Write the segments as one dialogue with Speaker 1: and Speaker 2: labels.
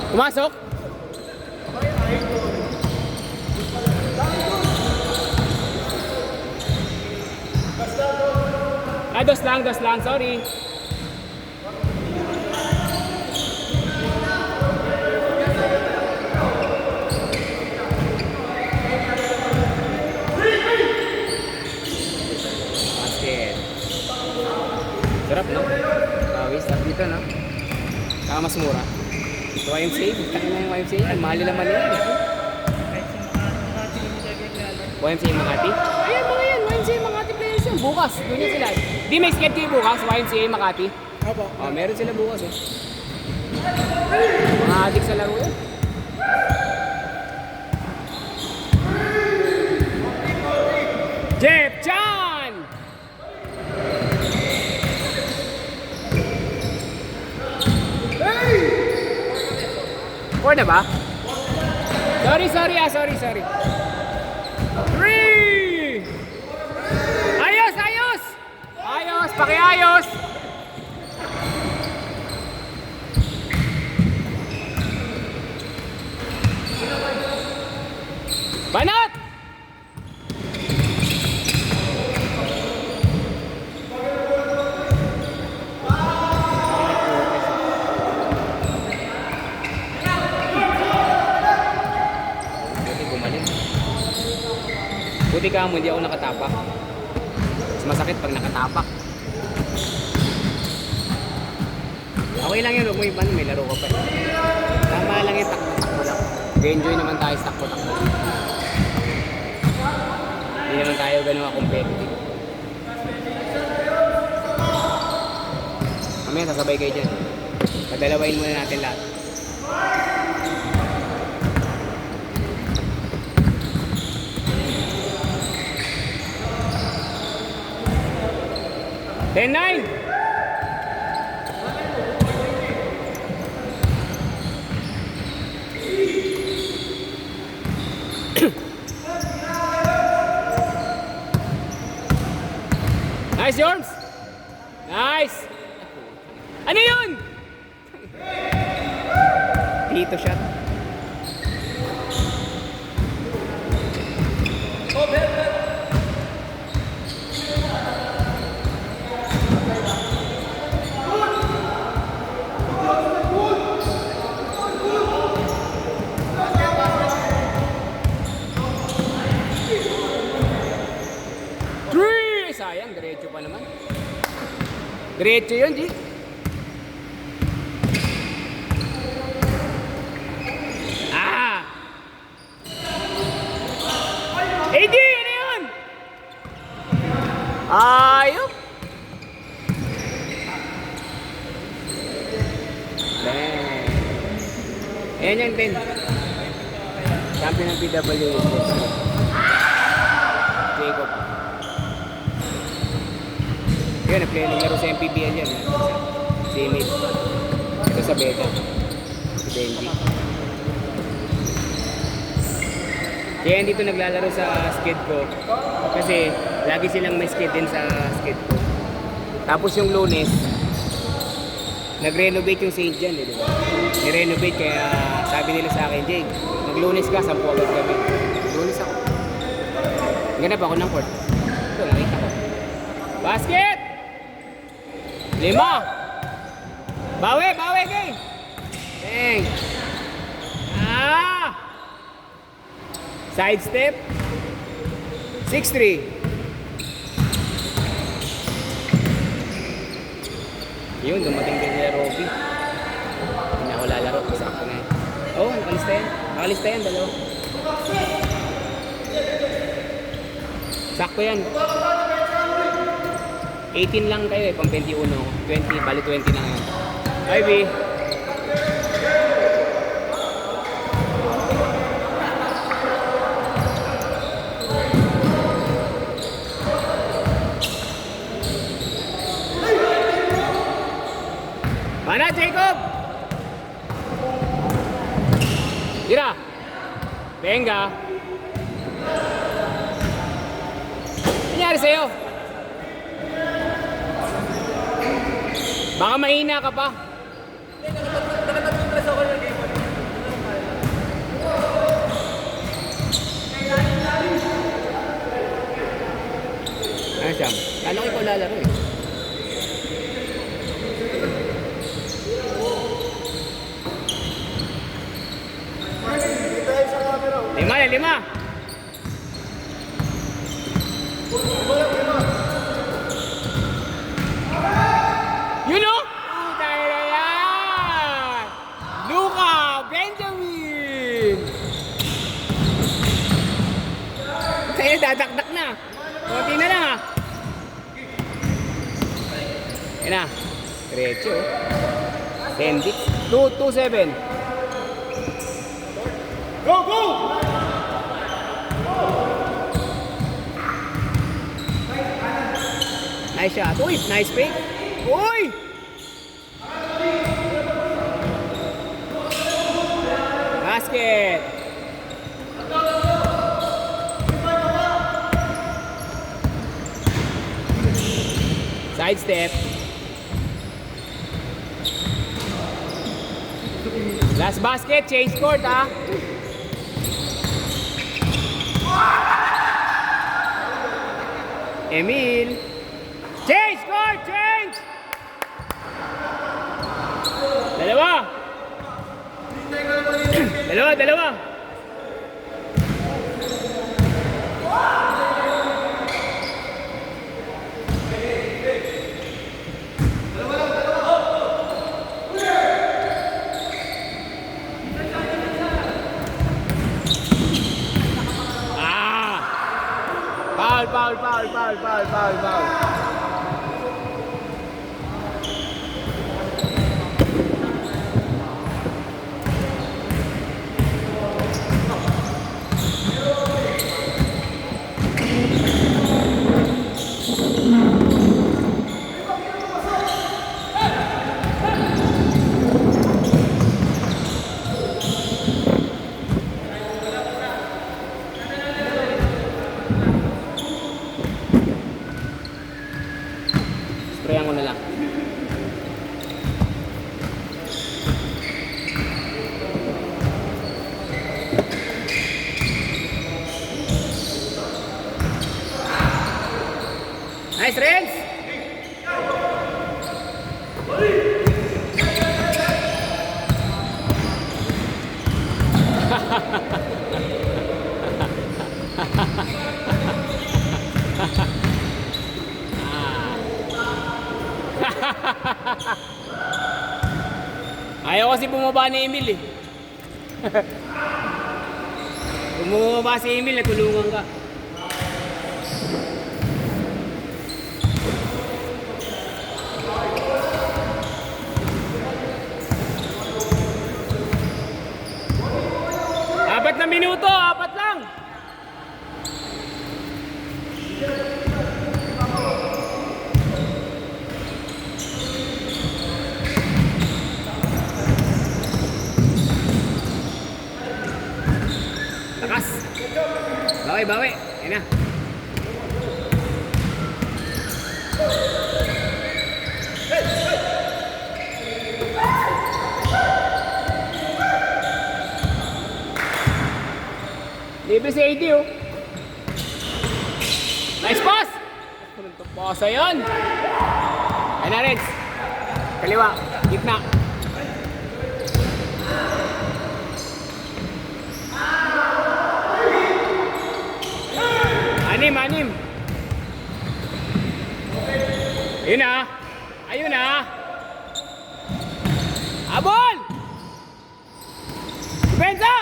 Speaker 1: Pumasok? Ah, dos lang, sorry. Basket. Sarap, no? Pawis, sarap dito, no? Saka mas mura. Ito YMCA, buktakin na yung YMCA. Ang mahal naman yan. YMCA Makati? Ayan mga yan, YMCA Makati players yan. Bukas, doon yan sila. Di may skate kayo bukas, YMCA Makati?
Speaker 2: Opo.
Speaker 1: Oh, meron sila bukas eh. Mga adik sa laro yan. Jeff Chan! Four na ba? Sorry. Three! Ayos! Pakiayos! Banat! Buti ka mo, hindi ako nakatapak. Mas masakit pag nakatapak. Okay lang yun, huwag mo yung may laro ka pa. Tama lang yung takbo lang. Enjoy naman tayo sa takbo. Hindi naman tayo ganun competitive. Mamaya sasabay kayo dyan. Padalawain muna natin lahat. Ten, 9! Nice, Jorms! Nice! Ano yun? Dito shot. Sayang, diretso pa naman. Diretso yun, G. Ah! AD, ano yun? Ayop! Ayan yan, Ben. Champion ng PWS. Jacob. Yun, naglaro sa MPBL yan. Si Emil. Ito sa Beta. Si Benji. Kaya hindi ito naglalaro sa skid ko. Kasi lagi silang may skid din sa skid ko. Tapos yung Lunes, nag-renovate yung St. John, di ba? Ni-renovate kaya sabi nila sa akin, Jake, mag-Lunes ka, 10 agad kami. Lunes ako. Ganap ako ng court. Ito, nakita ko. Basket! 5! Bawi, gay! Dang! Ah! Side step. 6-3. Yun, dumating din nila Robby. Hindi ako lalaro. Sakto na yun. Oh, nakalista yan. Nakalista yan, dalawa. Sakto yan. 18 lang kayo eh, pang 21. 20, bali 20 na ngayon. Ivy. Mana, Jacob? Tira. Venga. Nangyari sa'yo? Baka mahina ka pa.
Speaker 2: Nakatatlong press ako ng game.
Speaker 1: yan, 5. Yun o! Tayo na yan! Luka Benjamin! Tayo, dadakdak na. Konti na lang ha. Yan na. Diretso. 10 bits. 2-7.
Speaker 2: Go, go!
Speaker 1: Nice shot. Uy, nice fake. Uy! Basket. Side step. Last basket, change court ha. Emil. Change court, change! Dalawa. Dalawa. Foul. Sprayan ko na lang. Nice, Renz! Ayaw kasi bumaba ni Emil eh. Kung bumaba si Emil, natulungan ka. Apat na minuto, 4 lang. Lakas. Bawi. Ayan na. Libre si AD oh. Nice pass! Anong pasa yan? Ayan na Reds. Kaliwa. Gitna. Anim. Ayun na. Abol! Benza!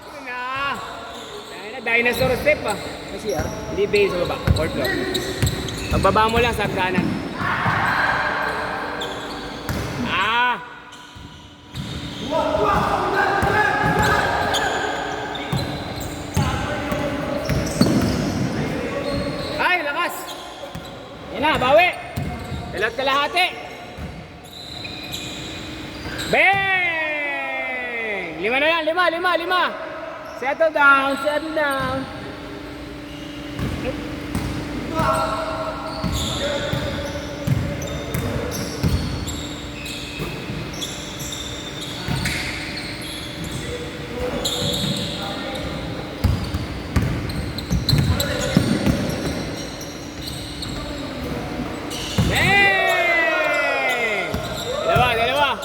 Speaker 1: Ayun na. Dinosaur step ah. Kasi hindi base sa baba. Court block. Pagbaba mo lang sa kanan. Ay, lakas! Yan na, bawi! Dalag kalahati! Bang! 5 na yan, 5! Settle down! Dalawa!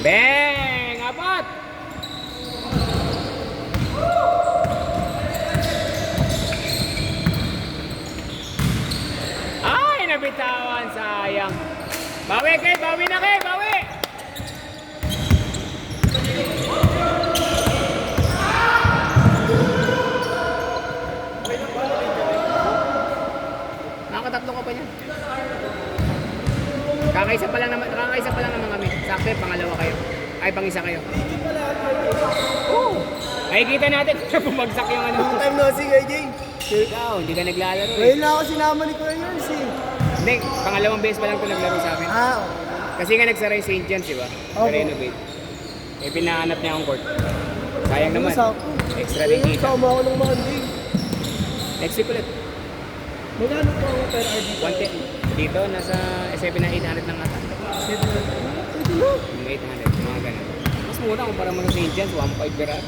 Speaker 1: Bang! Apat! Ay, nabitawan. Sayang. Bawi kay, bawi na kay, bawi! Nakakatatlo ka pa niyan. Kakaisa pa lang naman kami. Sakto, pangalawa kayo. Ay, pang-isa kayo. Oo. Ay, kita natin kung bumagsak yung ano.
Speaker 2: Long time no see, Kuya Jing.
Speaker 1: Ikaw, hindi ka naglalaro eh.
Speaker 2: Ngayon lang ako sinama ni Kuya Yers eh.
Speaker 1: Hindi, pangalawang beses pa lang ito naglaro sa amin.
Speaker 2: Ah,
Speaker 1: Kasi nga nagsara yung St. John's, di ba?
Speaker 2: Opo.
Speaker 1: Renovate. Eh, pinahanap niya akong court. Sayang naman.
Speaker 2: Sakto.
Speaker 1: Extra din kita.
Speaker 2: Sama ako ng Monday.
Speaker 1: Next week ulit.
Speaker 2: Magkano po ako per RD?
Speaker 1: 110. Dito, nasa 700 lang ata.
Speaker 2: 700. Pwede na.
Speaker 1: Yung 800, mga ganun. Mas mura kumpara mo sa St. John's, 1.5 per hour.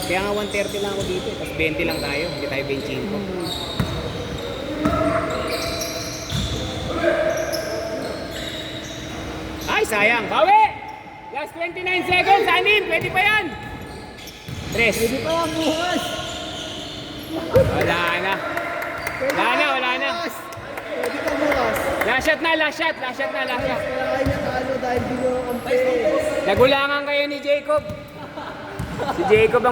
Speaker 1: Kaya nga 130 lang ako dito, tapos 20 lang tayo, hindi tayo 25. Ay, sayang. Bawi! Last 29 seconds, Anin, pwede pa yan. Tres.
Speaker 2: Pwede pa lang bukas.
Speaker 1: Wala na. Wala na.
Speaker 2: Pwede pa bukas.
Speaker 1: Last shot na. Last shot.
Speaker 2: Kaya kayo natalo dahil di mo ang pay.
Speaker 1: Nagulangan kayo ni Jacob. Si Jacob ang